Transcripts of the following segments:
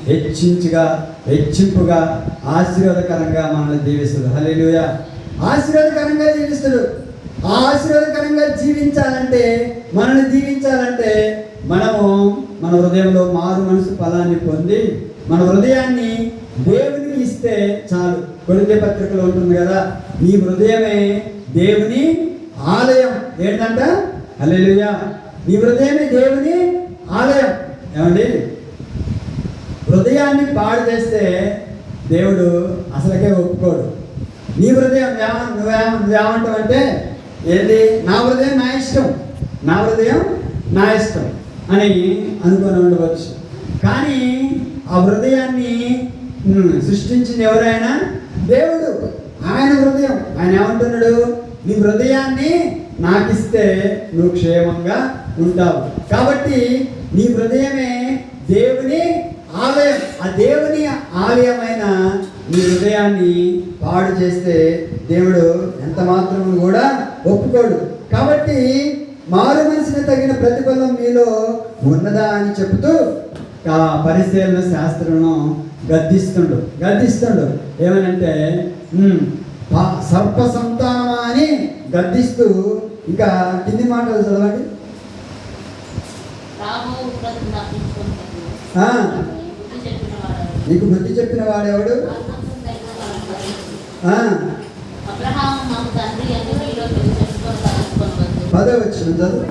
హెచ్చింపుగా ఆశీర్వాదకరంగా మనల్ని దీవిస్తాడు. హల్లెలూయా. ఆశీర్వాదకరంగా జీవిస్తాడు. ఆశీర్వాదకరంగా జీవించాలంటే, మనల్ని దీవించాలంటే మనము మన హృదయంలో మారు మనసు ఫలాన్ని పొంది మన హృదయాన్ని దేవునికి ఇస్తే చాలు. కొరింథీ పత్రికలో ఉంటుంది కదా, నీ హృదయమే దేవుని ఆలయం. ఏంటంట? హల్లెలూయా. నీ హృదయమే దేవుని ఆలయం. ఏమండి, హృదయాన్ని పాడు చేస్తే దేవుడు అసలుకే ఒప్పుకోడు. నీ హృదయం నువ్వేమంటావు అంటే, ఏంటి, నా హృదయం నా ఇష్టం, నా హృదయం నా ఇష్టం అని అనుకొని ఉండవచ్చు. కానీ ఆ హృదయాన్ని సృష్టించింది ఎవరైనా? దేవుడు. ఆయన హృదయం. ఆయన ఏమంటున్నాడు? నీ హృదయాన్ని నాకిస్తే నువ్వు క్షేమంగా ఉంటావు. కాబట్టి నీ హృదయమే దేవుని ఆలయం. ఆ దేవుని ఆలయమైన నీ హృదయాన్ని పాడు చేస్తే దేవుడు ఎంత మాత్రం కూడా ఒప్పుకోడు. కాబట్టి మారు మనసుని తగిన ప్రతిఫలం మీలో ఉన్నదా అని చెబుతూ ఆ పరిశీలన శాస్త్రను గద్దిస్తుండు. ఏమనంటే, సర్ప సంతానమా అని గద్దిస్తూ, ఇంకా కింది మాటలు చదవండి. నీకు బుద్ధి చెప్పిన వాడెవడు? పదవచ్చు చదువు.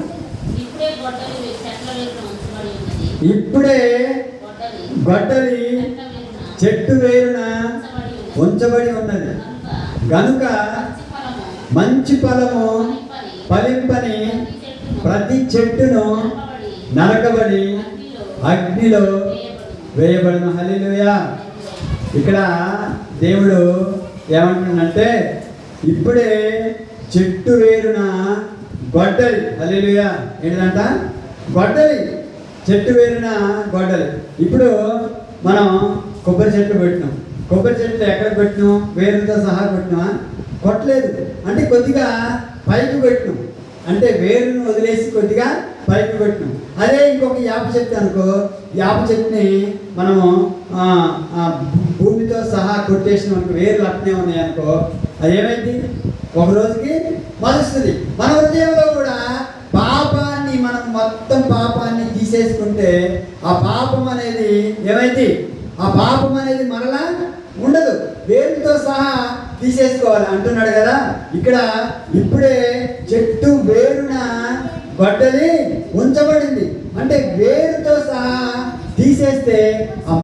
ఇప్పుడే గొడ్డలి చెట్టు వేరున ఉంచబడి ఉన్నది గనుక మంచి ఫలము ఫలింపని ప్రతి చెట్టును నరకబడి అగ్నిలో వేయబడిన. హల్లెలూయా. ఇక్కడ దేవుడు ఏమంటున్నాడంటే, ఇప్పుడే చెట్టు వేరున గొడ్డలి. హల్లెలూయా. ఏంటంట? గొడ్డలి. చెట్టు వేరున గొడ్డలి. ఇప్పుడు మనం కొబ్బరి చెట్లు పెట్టినాం. కొబ్బరి చెట్లు ఎక్కడ పెట్టినాం? వేరుతో సహా పెట్టినా? కొట్టలేదు. అంటే కొద్దిగా పైకి పెట్టినాం. అంటే వేరును వదిలేసి కొద్దిగా పైకి పెట్టినాం. అదే ఇంకొక యాప చెట్టు అనుకో, యాప చెట్టుని మనము భూమితో సహా కొట్టేసిన వేర్లు అట్నే ఉన్నాయి అనుకో, అది ఏమైంది? ఒక రోజుకి మలుస్తుంది. మన హృదయంలో కూడా పాపాన్ని, మనం మొత్తం పాపాన్ని తీసేసుకుంటే ఆ పాపం అనేది ఏమైంది? ఆ పాపం అనేది మరలా ఉండదు. వేరుతో సహా తీసేసుకోవాలి అంటున్నాడు కదా ఇక్కడ. ఇప్పుడే చెట్టు వేరున గొడ్డలి ఉంచబడింది. అంటే వేరుతో సహా తీసేస్తే